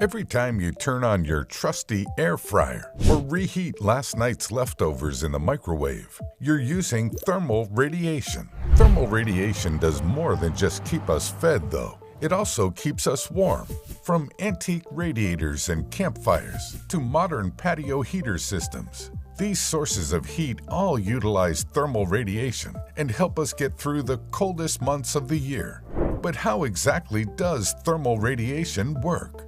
Every time you turn on your trusty air fryer or reheat last night's leftovers in the microwave, you're using thermal radiation. Thermal radiation does more than just keep us fed, though. It also keeps us warm. From antique radiators and campfires to modern patio heater systems, these sources of heat all utilize thermal radiation and help us get through the coldest months of the year. But how exactly does thermal radiation work?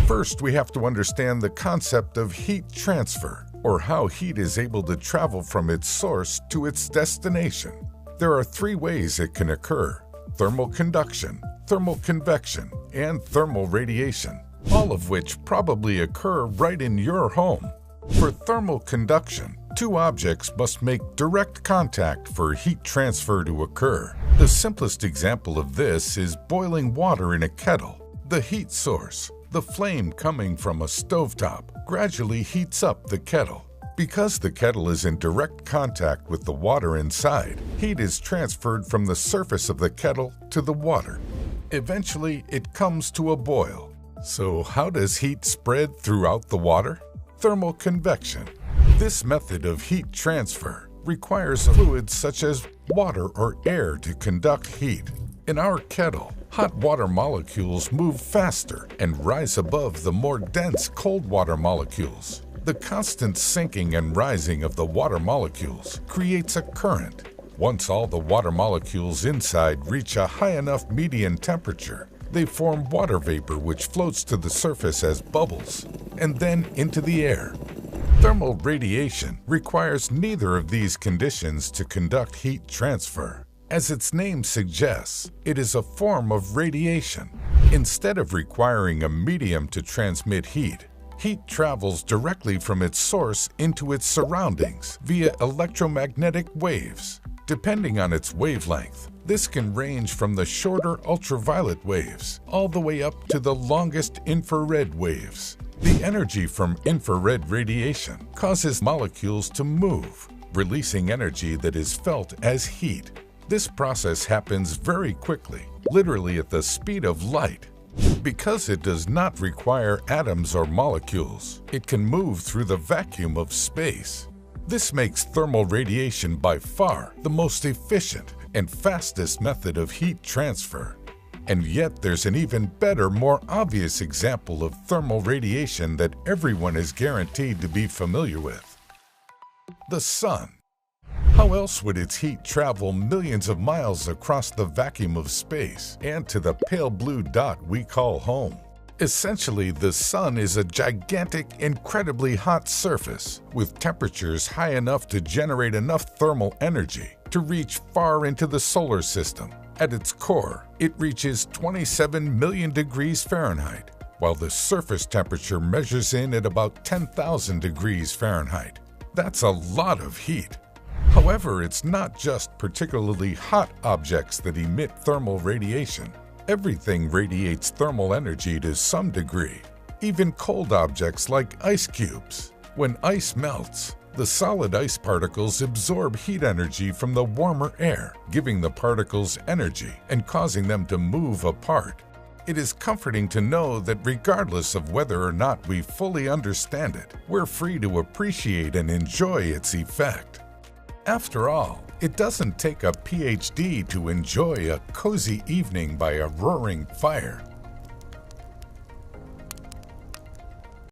First, we have to understand the concept of heat transfer, or how heat is able to travel from its source to its destination. There are three ways it can occur: thermal conduction, thermal convection, and thermal radiation, all of which probably occur right in your home. For thermal conduction, two objects must make direct contact for heat transfer to occur. The simplest example of this is boiling water in a kettle. The heat source, the flame coming from a stovetop, gradually heats up the kettle. Because the kettle is in direct contact with the water inside, heat is transferred from the surface of the kettle to the water. Eventually, it comes to a boil. So how does heat spread throughout the water? Thermal convection. This method of heat transfer requires fluids such as water or air to conduct heat. In our kettle, hot water molecules move faster and rise above the more dense cold water molecules. The constant sinking and rising of the water molecules creates a current. Once all the water molecules inside reach a high enough median temperature, they form water vapor which floats to the surface as bubbles and then into the air. Thermal radiation requires neither of these conditions to conduct heat transfer. As its name suggests, it is a form of radiation. Instead of requiring a medium to transmit heat, heat travels directly from its source into its surroundings via electromagnetic waves. Depending on its wavelength, this can range from the shorter ultraviolet waves all the way up to the longest infrared waves. The energy from infrared radiation causes molecules to move, releasing energy that is felt as heat. This process happens very quickly, literally at the speed of light. Because it does not require atoms or molecules, it can move through the vacuum of space. This makes thermal radiation by far the most efficient and fastest method of heat transfer. And yet there's an even better, more obvious example of thermal radiation that everyone is guaranteed to be familiar with: the sun. How else would its heat travel millions of miles across the vacuum of space and to the pale blue dot we call home? Essentially, the sun is a gigantic, incredibly hot surface with temperatures high enough to generate enough thermal energy to reach far into the solar system. At its core, it reaches 27 million degrees Fahrenheit, while the surface temperature measures in at about 10,000 degrees Fahrenheit. That's a lot of heat. However, it's not just particularly hot objects that emit thermal radiation. Everything radiates thermal energy to some degree, even cold objects like ice cubes. When ice melts, the solid ice particles absorb heat energy from the warmer air, giving the particles energy and causing them to move apart. It is comforting to know that regardless of whether or not we fully understand it, we're free to appreciate and enjoy its effect. After all, it doesn't take a PhD to enjoy a cozy evening by a roaring fire